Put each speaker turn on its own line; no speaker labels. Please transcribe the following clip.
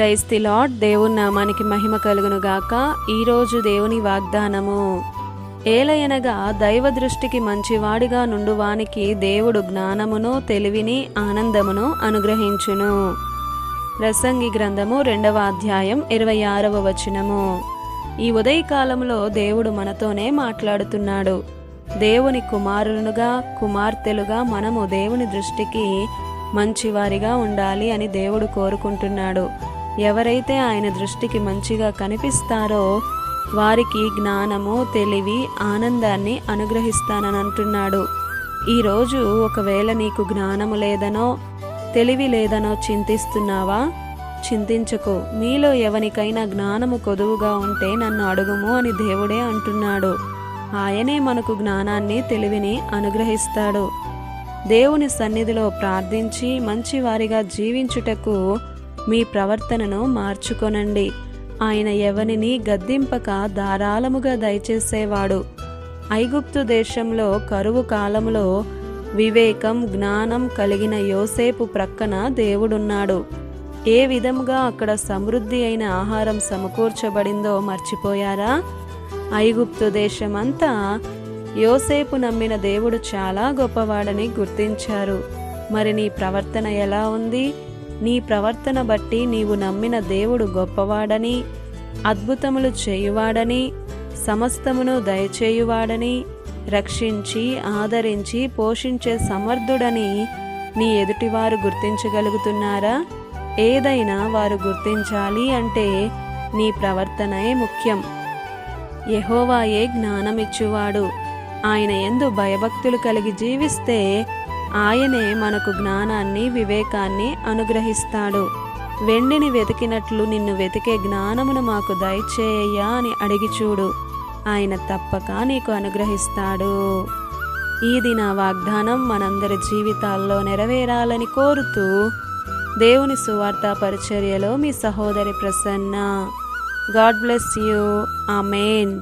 Praise the lord. దేవుని నామానికి మహిమ కలుగును గాక. ఈరోజు దేవుని వాగ్దానము. ఏలయనగా దైవ దృష్టికి మంచివాడిగా నుండువానికి దేవుడు జ్ఞానమును, తెలివిని, ఆనందమును అనుగ్రహించును. ప్రసంగి గ్రంథము 2వ అధ్యాయం 26వ వచనము. ఈ ఉదయకాలంలో దేవుడు మనతోనే మాట్లాడుతున్నాడు. దేవుని కుమారులుగా, కుమార్తెలుగా మనము దేవుని దృష్టికి మంచివారిగా ఉండాలి అని దేవుడు కోరుకుంటున్నాడు. ఎవరైతే ఆయన దృష్టికి మంచిగా కనిపిస్తారో వారికి జ్ఞానము, తెలివి, ఆనందాన్ని అనుగ్రహిస్తానని అంటున్నాడు. ఈరోజు ఒకవేళ నీకు జ్ఞానము లేదనో, తెలివి లేదనో చింతిస్తున్నావా? చింతించకు. మీలో ఎవరికైనా జ్ఞానము కొదువుగా ఉంటే నన్ను అడుగుము అని దేవుడే అంటున్నాడు. ఆయనే మనకు జ్ఞానాన్ని, తెలివిని అనుగ్రహిస్తాడు. దేవుని సన్నిధిలో ప్రార్థించి మంచివారిగా జీవించుటకు మీ ప్రవర్తనను మార్చుకొనండి. ఆయన ఎవరిని గద్దింపక ధారాళముగా దయచేసేవాడు. ఐగుప్తు దేశంలో కరువు కాలంలో వివేకం, జ్ఞానం కలిగిన యోసేపు ప్రక్కన దేవుడున్నాడు. ఏ విధముగా అక్కడ సమృద్ధి అయిన ఆహారం సమకూర్చబడిందో మర్చిపోయారా? ఐగుప్తు దేశమంతా యోసేపు నమ్మిన దేవుడు చాలా గొప్పవాడని గుర్తించారు. మరి నీ ప్రవర్తన ఎలా ఉంది? నీ ప్రవర్తన బట్టి నీవు నమ్మిన దేవుడు గొప్పవాడని, అద్భుతములు చేయువాడని, సమస్తమును దయచేయువాడని, రక్షించి ఆదరించి పోషించే సమర్థుడని నీ ఎదుటివారు గుర్తించగలుగుతున్నారా? ఏదైనా వారు గుర్తించాలి అంటే నీ ప్రవర్తనే ముఖ్యం. యెహోవాయే జ్ఞానమిచ్చువాడు. ఆయన యందు భయభక్తులు కలిగి జీవిస్తే ఆయనే మనకు జ్ఞానాన్ని, వివేకాన్ని అనుగ్రహిస్తాడు. వెండిని వెతికినట్లు నిన్ను వెతికే జ్ఞానమును మాకు దయచేయ్యా అని అడిగి చూడు. ఆయన తప్పక నీకు అనుగ్రహిస్తాడు. ఈ దిన వాగ్దానం మనందరి జీవితాల్లో నెరవేరాలని కోరుతూ దేవుని సువార్త పరిచర్యలో మీ సహోదరి Prasanna. God bless you. Amen.